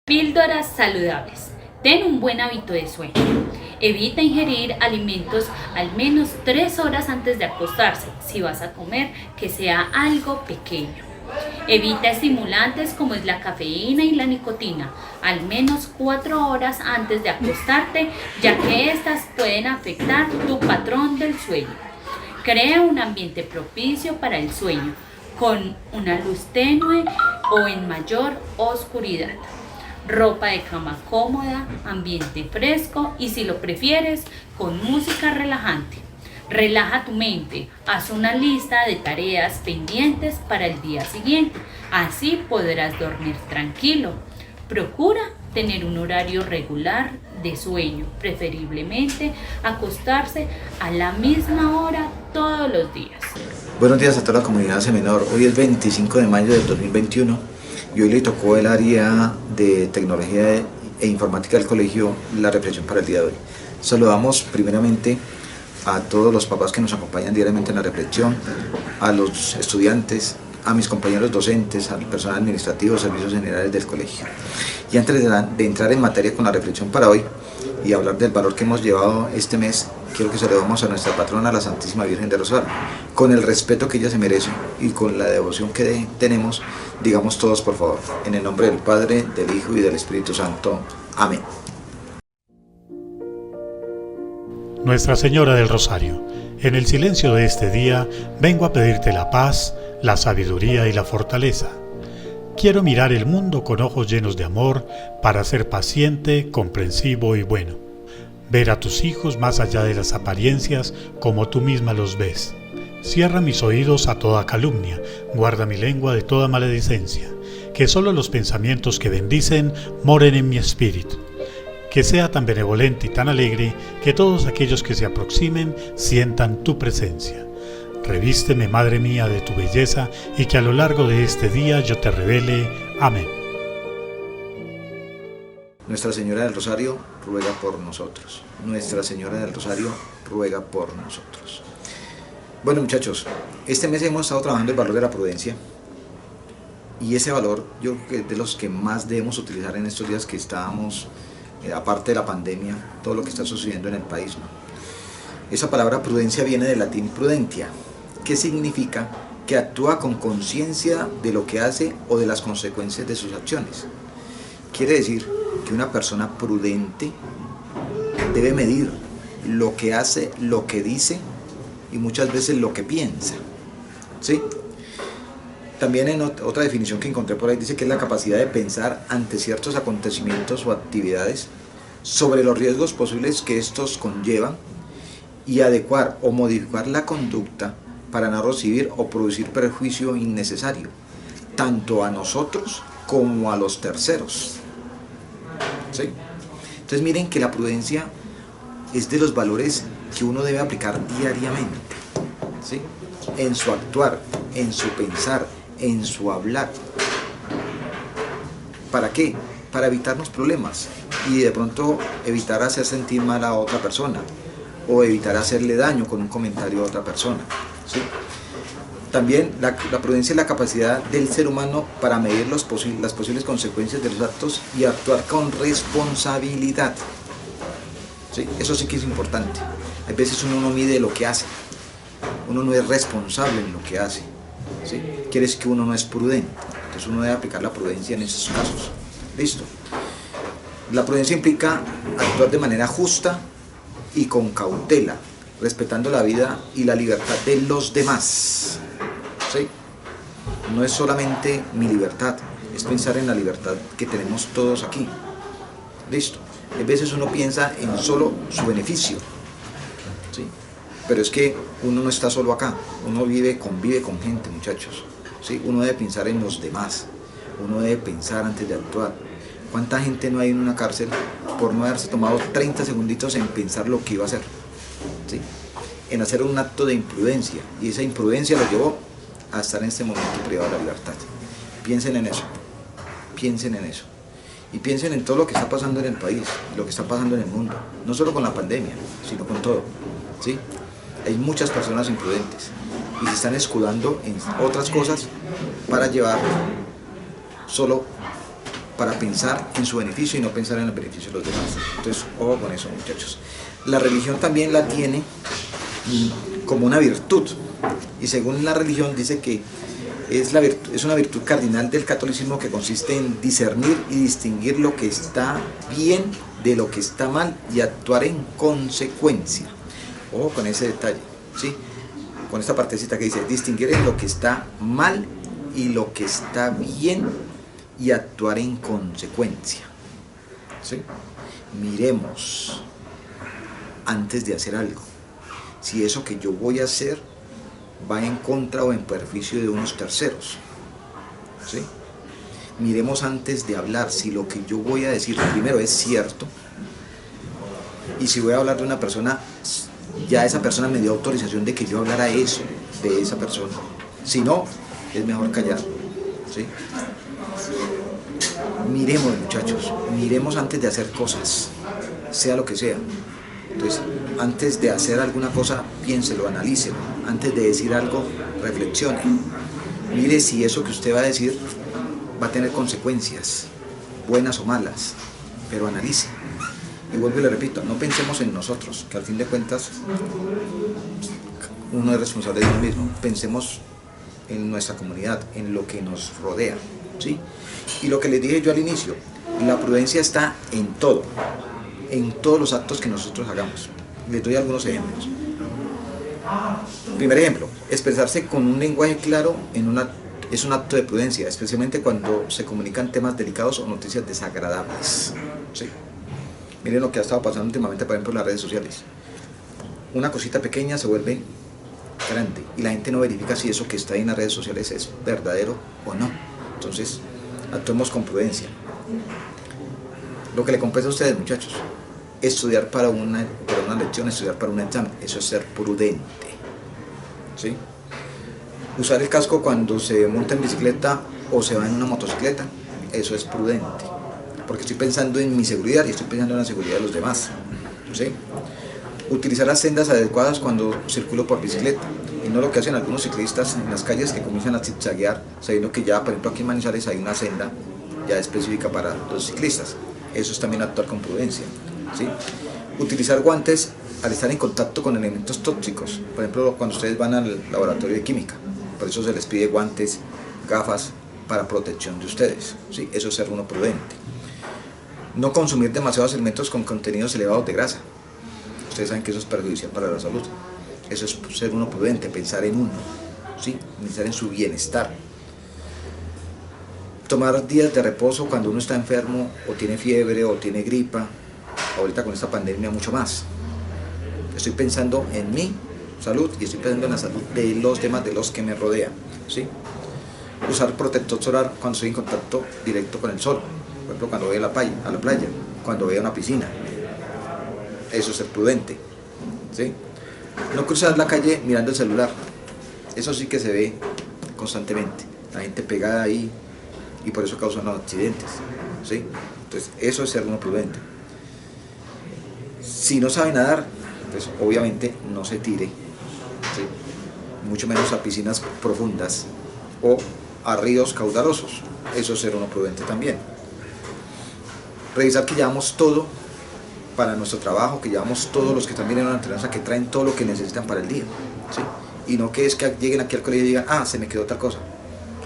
Píldoras saludables. Ten un buen hábito de sueño. Evita ingerir alimentos al menos 3 horas antes de acostarse. Si vas a comer, que sea algo pequeño. Evita estimulantes como es la cafeína y la nicotina al menos 4 horas antes de acostarte, ya que estas pueden afectar tu patrón del sueño. Crea un ambiente propicio para el sueño, con una luz tenue o en mayor oscuridad. Ropa de cama cómoda, ambiente fresco y, si lo prefieres, con música relajante. Relaja tu mente, haz una lista de tareas pendientes para el día siguiente, así podrás dormir tranquilo. Procura tener un horario regular de sueño, preferiblemente acostarse a la misma hora todos los días. Buenos días a toda la comunidad Semenor. Hoy es 25 de mayo del 2021 y hoy le tocó el área de tecnología e informática del colegio la reflexión para el día de hoy. Saludamos primeramente a todos los papás que nos acompañan diariamente en la reflexión, a los estudiantes, a mis compañeros docentes, al personal administrativo, servicios generales del colegio. Y antes de entrar en materia con la reflexión para hoy y hablar del valor que hemos llevado este mes, quiero que saludemos a nuestra patrona, la Santísima Virgen de Rosario. Con el respeto que ella se merece y con la devoción que tenemos, digamos todos por favor, en el nombre del Padre, del Hijo y del Espíritu Santo. Amén. Nuestra Señora del Rosario, en el silencio de este día vengo a pedirte la paz, la sabiduría y la fortaleza. Quiero mirar el mundo con ojos llenos de amor para ser paciente, comprensivo y bueno. Ver a tus hijos más allá de las apariencias como tú misma los ves. Cierra mis oídos a toda calumnia, guarda mi lengua de toda maledicencia. Que solo los pensamientos que bendicen moren en mi espíritu. Que sea tan benevolente y tan alegre que todos aquellos que se aproximen sientan tu presencia. Revísteme, Madre mía, de tu belleza y que a lo largo de este día yo te revele. Amén. Nuestra Señora del Rosario ruega por nosotros. Nuestra Señora del Rosario ruega por nosotros. Bueno, muchachos, este mes hemos estado trabajando el valor de la prudencia. Y ese valor yo creo que es de los que más debemos utilizar en estos días que estábamos, aparte de la pandemia, todo lo que está sucediendo en el país, ¿no? Esa palabra prudencia viene del latín prudentia, que significa que actúa con conciencia de lo que hace o de las consecuencias de sus acciones. Quiere decir que una persona prudente debe medir lo que hace, lo que dice y muchas veces lo que piensa, ¿sí? También en otra definición que encontré por ahí dice que es la capacidad de pensar ante ciertos acontecimientos o actividades sobre los riesgos posibles que estos conllevan y adecuar o modificar la conducta para no recibir o producir perjuicio innecesario, tanto a nosotros como a los terceros, ¿sí? Entonces miren que la prudencia es de los valores que uno debe aplicar diariamente, ¿sí? En su actuar, en su pensar, en su hablar. ¿Para qué? Para evitarnos problemas y de pronto evitar hacer sentir mal a otra persona o evitar hacerle daño con un comentario a otra persona, ¿sí? También la prudencia es la capacidad del ser humano para medir las posibles consecuencias de los actos y actuar con responsabilidad, ¿sí? Eso sí que es importante. A veces uno no mide lo que hace, uno no es responsable en lo que hace, ¿sí? Quiere decir que uno no es prudente, entonces uno debe aplicar la prudencia en esos casos. ¿Listo? La prudencia implica actuar de manera justa y con cautela, respetando la vida y la libertad de los demás, ¿sí? No es solamente mi libertad, es pensar en la libertad que tenemos todos aquí. ¿Listo? A veces uno piensa en solo su beneficio, ¿sí? Pero es que uno no está solo acá, uno convive con gente, muchachos, ¿sí? Uno debe pensar en los demás, uno debe pensar antes de actuar. ¿Cuánta gente no hay en una cárcel por no haberse tomado 30 segunditos en pensar lo que iba a hacer, ¿sí? En hacer un acto de imprudencia, y esa imprudencia lo llevó a estar en este momento privado de la libertad. Piensen en eso, piensen en eso. Y piensen en todo lo que está pasando en el país, lo que está pasando en el mundo, no solo con la pandemia, sino con todo, ¿sí? Hay muchas personas imprudentes y se están escudando en otras cosas para llevar solo para pensar en su beneficio y no pensar en el beneficio de los demás. Entonces, ojo con eso, muchachos. La religión también la tiene como una virtud, y según la religión dice que es una virtud cardinal del catolicismo que consiste en discernir y distinguir lo que está bien de lo que está mal y actuar en consecuencia. Ojo con ese detalle, ¿sí? Con esta partecita que dice distinguir en lo que está mal y lo que está bien y actuar en consecuencia, ¿sí? Miremos antes de hacer algo si eso que yo voy a hacer va en contra o en perjuicio de unos terceros, ¿sí? Miremos antes de hablar si lo que yo voy a decir primero es cierto, y si voy a hablar de una persona, ya esa persona me dio autorización de que yo hablara eso de esa persona. Si no, es mejor callar, ¿sí? Miremos, muchachos, miremos antes de hacer cosas, sea lo que sea. Entonces, antes de hacer alguna cosa, piénselo, analícelo. Antes de decir algo, reflexione. Mire si eso que usted va a decir va a tener consecuencias, buenas o malas, pero analice. Y vuelvo y le repito, no pensemos en nosotros, que al fin de cuentas uno es responsable de uno mismo. Pensemos en nuestra comunidad, en lo que nos rodea, ¿sí? Y lo que les dije yo al inicio, la prudencia está en todo, en todos los actos que nosotros hagamos. Les doy algunos ejemplos. Primer ejemplo, expresarse con un lenguaje claro es un acto de prudencia, especialmente cuando se comunican temas delicados o noticias desagradables, ¿sí? Miren lo que ha estado pasando últimamente, por ejemplo, en las redes sociales. Una cosita pequeña se vuelve grande y la gente no verifica si eso que está ahí en las redes sociales es verdadero o no. Entonces, actuemos con prudencia. Lo que le compete a ustedes, muchachos, estudiar para una lección, estudiar para un examen, eso es ser prudente, ¿sí? Usar el casco cuando se monta en bicicleta o se va en una motocicleta, eso es prudente, porque estoy pensando en mi seguridad y estoy pensando en la seguridad de los demás, ¿sí? Utilizar las sendas adecuadas cuando circulo por bicicleta, y no lo que hacen algunos ciclistas en las calles, que comienzan a zigzaguear, sabiendo que ya, por ejemplo, aquí en Manizales hay una senda ya específica para los ciclistas. Eso es también actuar con prudencia, ¿sí? Utilizar guantes al estar en contacto con elementos tóxicos, por ejemplo, cuando ustedes van al laboratorio de química, por eso se les pide guantes, gafas para protección de ustedes, ¿sí? Eso es ser uno prudente. No consumir demasiados alimentos con contenidos elevados de grasa. Ustedes saben que eso es perjudicial para la salud. Eso es ser uno prudente, pensar en uno, ¿sí? Pensar en su bienestar. Tomar días de reposo cuando uno está enfermo o tiene fiebre o tiene gripa. Ahorita con esta pandemia mucho más. Estoy pensando en mi salud y estoy pensando en la salud de los demás, de los que me rodean, ¿sí? Usar protector solar cuando estoy en contacto directo con el sol. Por ejemplo, cuando voy a la playa, cuando voy a una piscina. Eso es ser prudente, ¿sí? No cruzar la calle mirando el celular. Eso sí que se ve constantemente. La gente pegada ahí y por eso causan los accidentes, ¿sí? Entonces, eso es ser uno prudente. Si no sabe nadar, pues obviamente no se tire, ¿sí? Mucho menos a piscinas profundas o a ríos caudalosos. Eso es ser uno prudente también. Revisar que llevamos todo para nuestro trabajo, que llevamos todos los que también en una entrenanza, que traen todo lo que necesitan para el día, ¿sí? Y no que es que lleguen aquí al colegio y digan, ah, se me quedó tal cosa.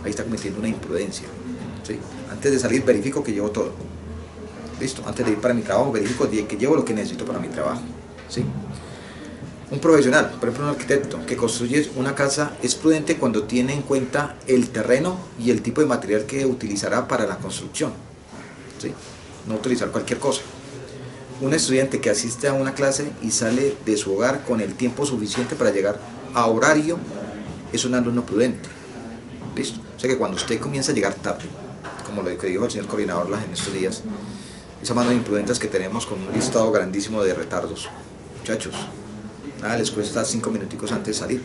Ahí está cometiendo una imprudencia, ¿sí? Antes de salir verifico que llevo todo. Listo, antes de ir para mi trabajo verifico que llevo lo que necesito para mi trabajo, ¿sí? Un profesional, por ejemplo un arquitecto que construye una casa, es prudente cuando tiene en cuenta el terreno y el tipo de material que utilizará para la construcción, ¿sí? No utilizar cualquier cosa. Un estudiante que asiste a una clase y sale de su hogar con el tiempo suficiente para llegar a horario es un alumno prudente. ¿Listo? O sea que cuando usted comienza a llegar tarde, como lo que dijo el señor coordinador en estos días, esa mano de imprudentes que tenemos con un listado grandísimo de retardos. Muchachos, nada les cuesta 5 minuticos antes de salir.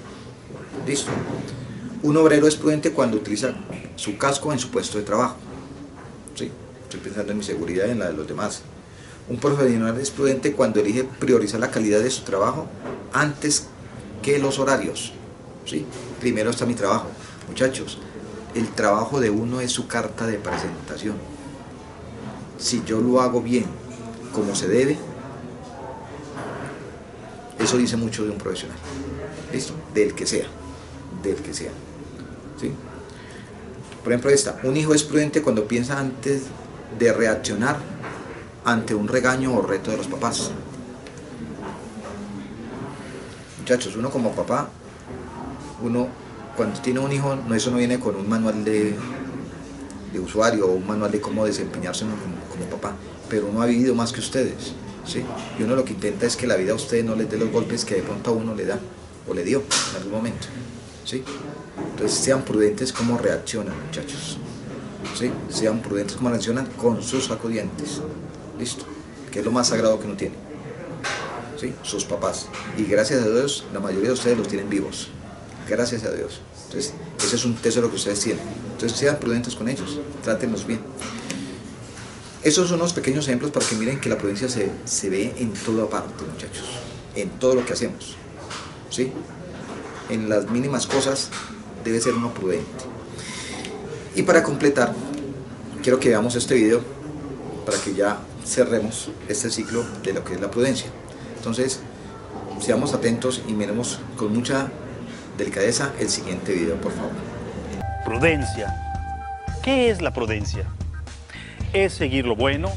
¿Listo? Un obrero es prudente cuando utiliza su casco en su puesto de trabajo. ¿Sí? Estoy pensando en mi seguridad y en la de los demás. Un profesional es prudente cuando elige priorizar la calidad de su trabajo antes que los horarios, ¿sí? Primero está mi trabajo. Muchachos, el trabajo de uno es su carta de presentación. si yo lo hago bien, como se debe, eso dice mucho de un profesional. ¿Listo? Del que sea. ¿Sí? Por ejemplo un hijo es prudente cuando piensa antes de reaccionar ante un regaño o reto de los papás. Muchachos, uno como papá, cuando tiene un hijo, eso no viene con un manual de usuario o un manual de cómo desempeñarse uno como papá, pero uno ha vivido más que ustedes, ¿sí? Y uno lo que intenta es que la vida a ustedes no les dé los golpes que de pronto a uno le da o le dio en algún momento, ¿sí? Entonces sean prudentes como reaccionan, muchachos, ¿sí? Sean prudentes como reaccionan con sus acudientes, ¿listo? Que es lo más sagrado que uno tiene, ¿sí? Sus papás, y gracias a Dios la mayoría de ustedes los tienen vivos, gracias a Dios. Entonces ese es un tesoro que ustedes tienen. Entonces sean prudentes con ellos, trátenlos bien. Esos son unos pequeños ejemplos para que miren que la prudencia se ve en toda parte, muchachos, en todo lo que hacemos, ¿sí? En las mínimas cosas debe ser uno prudente. Y para completar, quiero que veamos este video para que ya cerremos este ciclo de lo que es la prudencia. Entonces, seamos atentos y miremos con mucha delicadeza el siguiente video, por favor. Prudencia. ¿Qué es la prudencia? Es seguir lo bueno,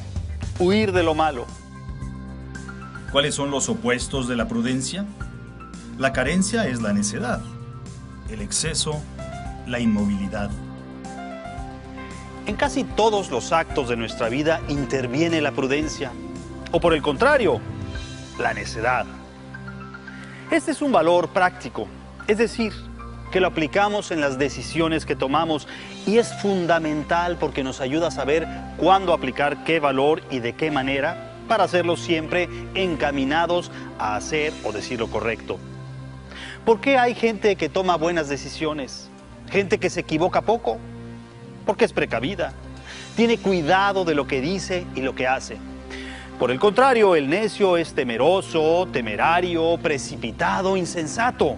huir de lo malo. ¿Cuáles son los opuestos de la prudencia? La carencia es la necedad, el exceso, la inmovilidad. En casi todos los actos de nuestra vida interviene la prudencia, o por el contrario, la necedad. Este es un valor práctico, es decir, que lo aplicamos en las decisiones que tomamos y es fundamental porque nos ayuda a saber cuándo aplicar qué valor y de qué manera para hacerlo siempre encaminados a hacer o decir lo correcto. ¿Por qué hay gente que toma buenas decisiones? Gente que se equivoca poco. Porque es precavida. Tiene cuidado de lo que dice y lo que hace. Por el contrario, el necio es temeroso, temerario, precipitado, insensato.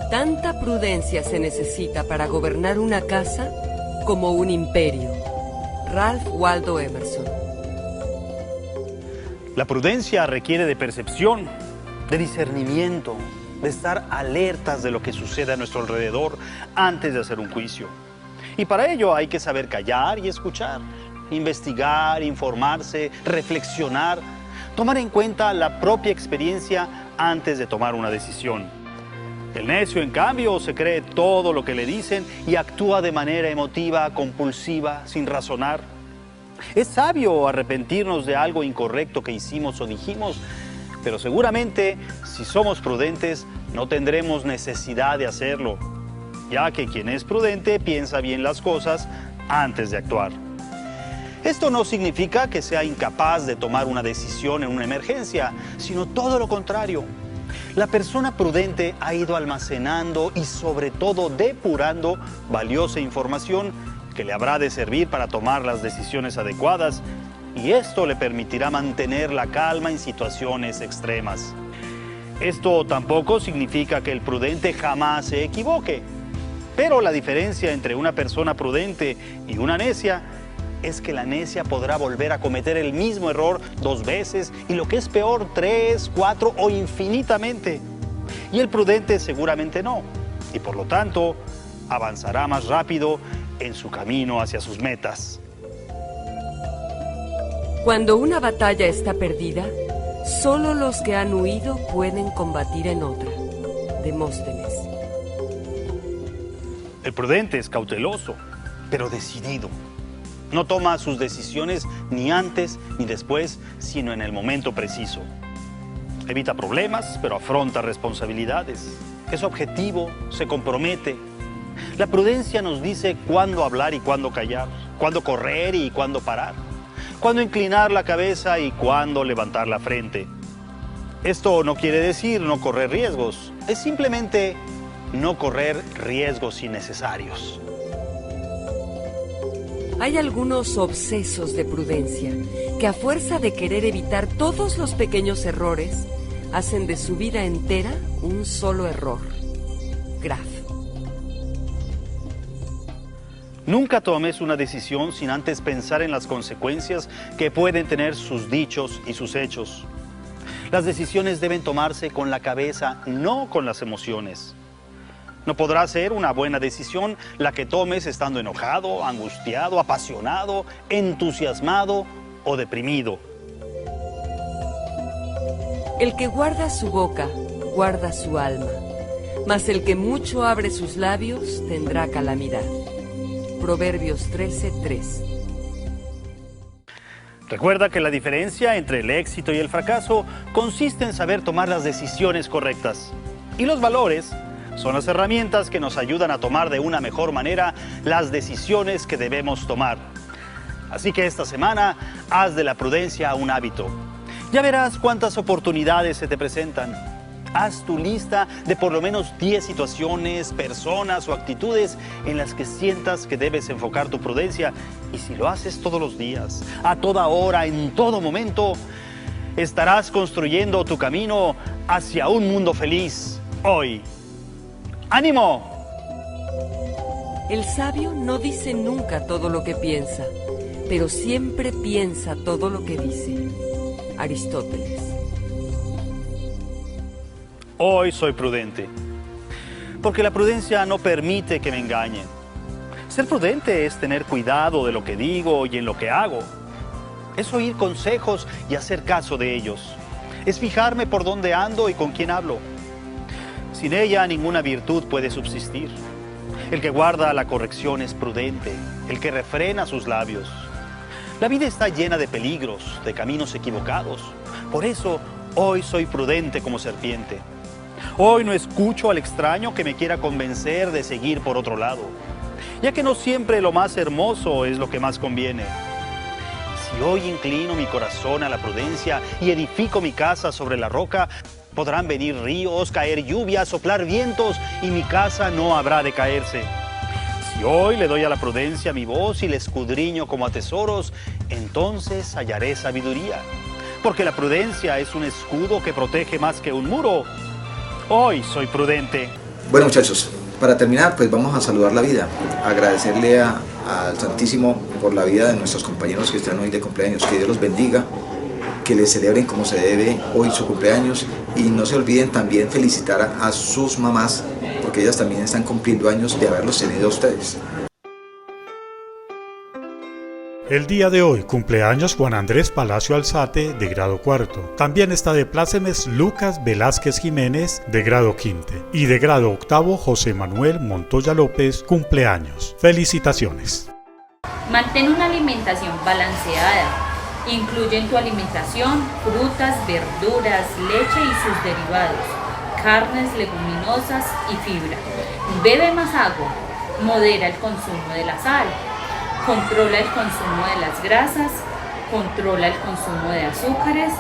Tanta prudencia se necesita para gobernar una casa como un imperio. Ralph Waldo Emerson. La prudencia requiere de percepción, de discernimiento, de estar alertas de lo que sucede a nuestro alrededor antes de hacer un juicio. Y para ello hay que saber callar y escuchar, investigar, informarse, reflexionar, tomar en cuenta la propia experiencia antes de tomar una decisión. El necio, en cambio, se cree todo lo que le dicen y actúa de manera emotiva, compulsiva, sin razonar. Es sabio arrepentirnos de algo incorrecto que hicimos o dijimos, pero seguramente, si somos prudentes, no tendremos necesidad de hacerlo, ya que quien es prudente piensa bien las cosas antes de actuar. Esto no significa que sea incapaz de tomar una decisión en una emergencia, sino todo lo contrario. La persona prudente ha ido almacenando y sobre todo depurando valiosa información que le habrá de servir para tomar las decisiones adecuadas y esto le permitirá mantener la calma en situaciones extremas. Esto tampoco significa que el prudente jamás se equivoque, pero la diferencia entre una persona prudente y una necia es que la necia podrá volver a cometer el mismo error 2 veces y lo que es peor 3, 4 o infinitamente. Y el prudente seguramente no, y por lo tanto avanzará más rápido en su camino hacia sus metas. Cuando una batalla está perdida, solo los que han huido pueden combatir en otra. Demóstenes. El prudente es cauteloso, pero decidido. No toma sus decisiones ni antes ni después, sino en el momento preciso. Evita problemas, pero afronta responsabilidades. Es objetivo, se compromete. La prudencia nos dice cuándo hablar y cuándo callar, cuándo correr y cuándo parar, cuándo inclinar la cabeza y cuándo levantar la frente. Esto no quiere decir no correr riesgos, es simplemente no correr riesgos innecesarios. Hay algunos obsesos de prudencia que a fuerza de querer evitar todos los pequeños errores, hacen de su vida entera un solo error. Graf. Nunca tomes una decisión sin antes pensar en las consecuencias que pueden tener sus dichos y sus hechos. Las decisiones deben tomarse con la cabeza, no con las emociones. No podrá ser una buena decisión la que tomes estando enojado, angustiado, apasionado, entusiasmado o deprimido. El que guarda su boca, guarda su alma, mas el que mucho abre sus labios tendrá calamidad. Proverbios 13:3. Recuerda que la diferencia entre el éxito y el fracaso consiste en saber tomar las decisiones correctas. Y los valores son las herramientas que nos ayudan a tomar de una mejor manera las decisiones que debemos tomar. Así que esta semana, haz de la prudencia un hábito. Ya verás cuántas oportunidades se te presentan. Haz tu lista de por lo menos 10 situaciones, personas o actitudes en las que sientas que debes enfocar tu prudencia. Y si lo haces todos los días, a toda hora, en todo momento, estarás construyendo tu camino hacia un mundo feliz hoy. ¡Ánimo! El sabio no dice nunca todo lo que piensa, pero siempre piensa todo lo que dice. Aristóteles. Hoy soy prudente, porque la prudencia no permite que me engañen. Ser prudente es tener cuidado de lo que digo y en lo que hago. Es oír consejos y hacer caso de ellos. Es fijarme por dónde ando y con quién hablo. Sin ella ninguna virtud puede subsistir. El que guarda la corrección es prudente, el que refrena sus labios. La vida está llena de peligros, de caminos equivocados. Por eso, hoy soy prudente como serpiente. Hoy no escucho al extraño que me quiera convencer de seguir por otro lado, ya que no siempre lo más hermoso es lo que más conviene. Si hoy inclino mi corazón a la prudencia y edifico mi casa sobre la roca, podrán venir ríos, caer lluvias, soplar vientos y mi casa no habrá de caerse. Si hoy le doy a la prudencia mi voz y le escudriño como a tesoros, entonces hallaré sabiduría, porque la prudencia es un escudo que protege más que un muro. Hoy soy prudente. Bueno, muchachos, para terminar, pues vamos a saludar la vida, agradecerle al Santísimo por la vida de nuestros compañeros que están hoy de cumpleaños. Que Dios los bendiga, que les celebren como se debe hoy su cumpleaños, y no se olviden también felicitar a sus mamás, porque ellas también están cumpliendo años de haberlos tenido a ustedes. El día de hoy cumpleaños Juan Andrés Palacio Alzate, de grado cuarto. También está de plácemes Lucas Velázquez Jiménez, de grado quinto. Y de grado octavo José Manuel Montoya López, cumpleaños. Felicitaciones. Mantén una alimentación balanceada. Incluye en tu alimentación frutas, verduras, leche y sus derivados, carnes, leguminosas y fibra. Bebe más agua. Modera el consumo de la sal. Controla el consumo de las grasas, controla el consumo de azúcares,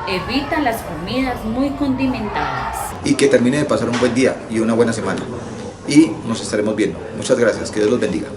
evita las comidas muy condimentadas. Y que termine de pasar un buen día y una buena semana. Y nos estaremos viendo. Muchas gracias, que Dios los bendiga.